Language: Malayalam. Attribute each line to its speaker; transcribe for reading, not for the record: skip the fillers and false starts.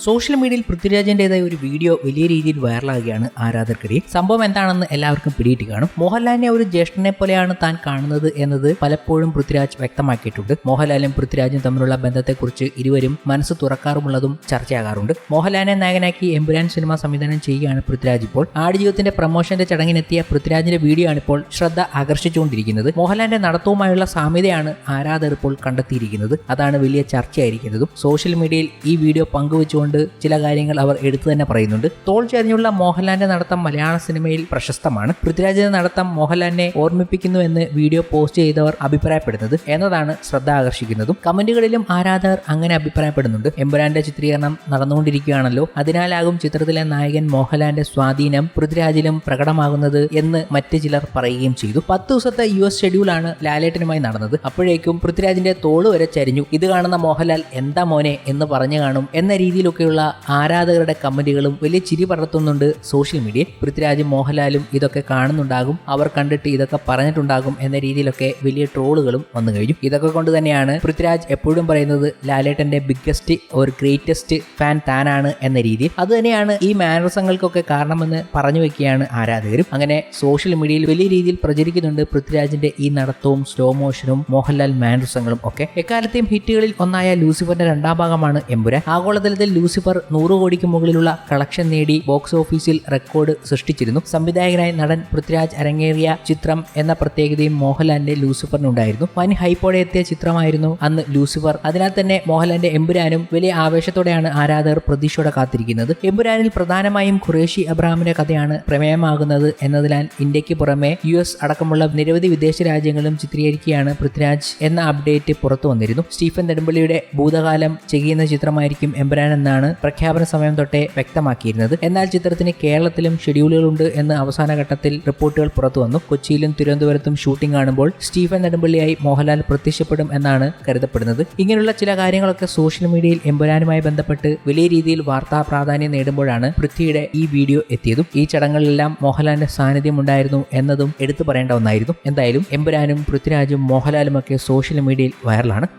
Speaker 1: സോഷ്യൽ മീഡിയയിൽ പൃഥ്വിരാജിന്റേതായ ഒരു വീഡിയോ വലിയ രീതിയിൽ വൈറലാകുകയാണ് ആരാധകർക്കിടയിൽ. സംഭവം എന്താണെന്ന് എല്ലാവർക്കും പിടിയിട്ട് കാണും. മോഹൻലാലിനെ ഒരു ജ്യേഷ്ഠനെ പോലെയാണ് താൻ കാണുന്നത് എന്നത് പലപ്പോഴും പൃഥ്വിരാജ് വ്യക്തമാക്കിയിട്ടുണ്ട്. മോഹൻലാലും പൃഥ്വിരാജും തമ്മിലുള്ള ബന്ധത്തെക്കുറിച്ച് ഇരുവരും മനസ്സ് തുറക്കാറുമുള്ളതും ചർച്ചയാകാറുണ്ട്. മോഹൻലാലിനെ നായകനാക്കി എമ്പുരാൻ സിനിമ സംവിധാനം ചെയ്യുകയാണ് പൃഥ്വിരാജ്. ഇപ്പോൾ ആടുജീവിതത്തിന്റെ പ്രമോഷന്റെ ചടങ്ങിനെത്തിയ പൃഥ്വിരാജിന്റെ വീഡിയോ ആണ് ഇപ്പോൾ ശ്രദ്ധ ആകർഷിച്ചുകൊണ്ടിരിക്കുന്നത്. മോഹൻലാലിന്റെ നടത്തവുമായുള്ള സാമ്യതയാണ് ആരാധകർ ഇപ്പോൾ കണ്ടെത്തിയിരിക്കുന്നത്. അതാണ് വലിയ ചർച്ചയായിരിക്കുന്നതും. സോഷ്യൽ മീഡിയയിൽ ഈ വീഡിയോ പങ്കുവെച്ചുകൊണ്ട് ചില കാര്യങ്ങൾ അവർ എടുത്തു തന്നെ പറയുന്നുണ്ട്. തോൾ ചരിഞ്ഞുള്ള മോഹൻലാലിന്റെ നടത്തം മലയാള സിനിമയിൽ പ്രശസ്തമാണ്. പൃഥ്വിരാജിന്റെ നടത്തം മോഹൻലാലിനെ ഓർമ്മിപ്പിക്കുന്നു എന്ന് വീഡിയോ പോസ്റ്റ് ചെയ്തവർ അഭിപ്രായപ്പെടുന്നത് എന്നതാണ് ശ്രദ്ധ ആകർഷിക്കുന്നതും. കമന്റുകളിലും ആരാധകർ അങ്ങനെ അഭിപ്രായപ്പെടുന്നുണ്ട്. എമ്പുരാന്റെ ചിത്രീകരണം നടന്നുകൊണ്ടിരിക്കുകയാണല്ലോ, അതിനാലാകും ചിത്രത്തിലെ നായകൻ മോഹൻലാലിന്റെ സ്വാധീനം പൃഥ്വിരാജിലും പ്രകടമാകുന്നത് എന്ന് മറ്റ് ചിലർ പറയുകയും ചെയ്തു. 10 ദിവസത്തെ US ഷെഡ്യൂളാണ് ലാലേട്ടനുമായി നടന്നത്. അപ്പോഴേക്കും പൃഥ്വിരാജിന്റെ തോള് വരെ ചരിഞ്ഞു. ഇത് കാണുന്ന മോഹൻലാൽ എന്താ മോനെ എന്ന് പറഞ്ഞു കാണും എന്ന രീതിയിലൊക്കെയുള്ള ആരാധകരുടെ കമന്റുകളും വലിയ ചിരി പടർത്തുന്നുണ്ട് സോഷ്യൽ മീഡിയയിൽ. പൃഥ്വിരാജും മോഹൻലാലും ഇതൊക്കെ കാണുന്നുണ്ടാകും, അവർ കണ്ടിട്ട് ഇതൊക്കെ പറഞ്ഞിട്ടുണ്ടാകും എന്ന രീതിയിലൊക്കെ വലിയ ട്രോളുകളും വന്നു കഴിഞ്ഞു. ഇതൊക്കെ കൊണ്ട് തന്നെയാണ് പൃഥ്വിരാജ് എപ്പോഴും പറയുന്നത് ലാലേട്ടന്റെ ബിഗ്ഗസ്റ്റ് ഒരു ഗ്രേറ്റസ്റ്റ് ഫാൻ താനാണ് എന്ന രീതിയിൽ. അത് തന്നെയാണ് ഈ മാനറിസങ്ങൾക്കൊക്കെ കാരണമെന്ന് പറഞ്ഞു വെക്കുകയാണ് ആരാധകരും. അങ്ങനെ സോഷ്യൽ മീഡിയയിൽ വലിയ രീതിയിൽ പ്രചരിക്കുന്നുണ്ട് പൃഥ്വിരാജിന്റെ ഈ നടത്തവും സ്ലോ മോഷനും മോഹൻലാൽ മാനറിസങ്ങളും ഒക്കെ. എക്കാലത്തെയും ഹിറ്റുകളിൽ ഒന്നായ ലൂസിഫറിന്റെ രണ്ടാം ഭാഗമാണ് എമ്പുരാൻ. ആഗോളതലത്തിൽ ലൂസിഫർ 100 കോടിക്ക് മുകളിലുള്ള കളക്ഷൻ നേടി ബോക്സ് ഓഫീസിൽ റെക്കോർഡ് സൃഷ്ടിച്ചിരുന്നു. സംവിധായകനായി നടൻ പൃഥ്വിരാജ് അരങ്ങേറിയ ചിത്രം എന്ന പ്രത്യേകതയും മോഹൻലാലിന്റെ ലൂസിഫറിനുണ്ടായിരുന്നു. വൻ ഹൈപ്പോടെ എത്തിയ ചിത്രമായിരുന്നു അന്ന് ലൂസിഫർ. അതിനാൽ തന്നെ മോഹൻലാലിന്റെ എമ്പുരാനും വലിയ ആവേശത്തോടെയാണ് ആരാധകർ പ്രതീക്ഷയോടെ കാത്തിരിക്കുന്നത്. എമ്പുരാനിൽ പ്രധാനമായും ഖുറേഷി അബ്രഹാമിന്റെ കഥയാണ് പ്രമേയമാകുന്നത് എന്നതിനാൽ ഇന്ത്യക്ക് പുറമെ US അടക്കമുള്ള നിരവധി വിദേശ രാജ്യങ്ങളും ചിത്രീകരിക്കുകയാണ് പൃഥ്വിരാജ് എന്ന അപ്ഡേറ്റ് പുറത്തു വന്നിരുന്നു. സ്റ്റീഫൻ നെടുമ്പള്ളിയുടെ ഭൂതകാലം ചെയ്യുന്ന ചിത്രമായിരിക്കും എമ്പുരാൻ എന്നാണ് പ്രഖ്യാപന സമയം തൊട്ടേ വ്യക്തമാക്കിയിരുന്നത്. എന്നാൽ ചിത്രത്തിന് കേരളത്തിലും ഷെഡ്യൂളുകളുണ്ട് എന്ന് അവസാന ഘട്ടത്തിൽ റിപ്പോർട്ടുകൾ പുറത്തു വന്നു. കൊച്ചിയിലും തിരുവനന്തപുരത്തും ഷൂട്ടിംഗ് കാണുമ്പോൾ സ്റ്റീഫൻ നെടുമ്പള്ളിയായി മോഹൻലാൽ പ്രത്യക്ഷപ്പെടും എന്നാണ് കരുതപ്പെടുന്നത്. ഇങ്ങനെയുള്ള ചില കാര്യങ്ങളൊക്കെ സോഷ്യൽ മീഡിയയിൽ എമ്പുരാനുമായി ബന്ധപ്പെട്ട് വലിയ രീതിയിൽ വാർത്താ പ്രാധാന്യം നേടുമ്പോഴാണ് പൃഥ്വിയുടെ ഈ വീഡിയോ എത്തിയതും. ഈ ചടങ്ങുകളിലെല്ലാം മോഹൻലാലിന്റെ സാന്നിധ്യം ഉണ്ടായിരുന്നു എന്നതും എടുത്തു പറയേണ്ട ഒന്നായിരുന്നു. എന്തായാലും എമ്പുരാനും പൃഥ്വിരാജും മോഹൻലാലും ഒക്കെ സോഷ്യൽ മീഡിയയിൽ വൈറലാണ്.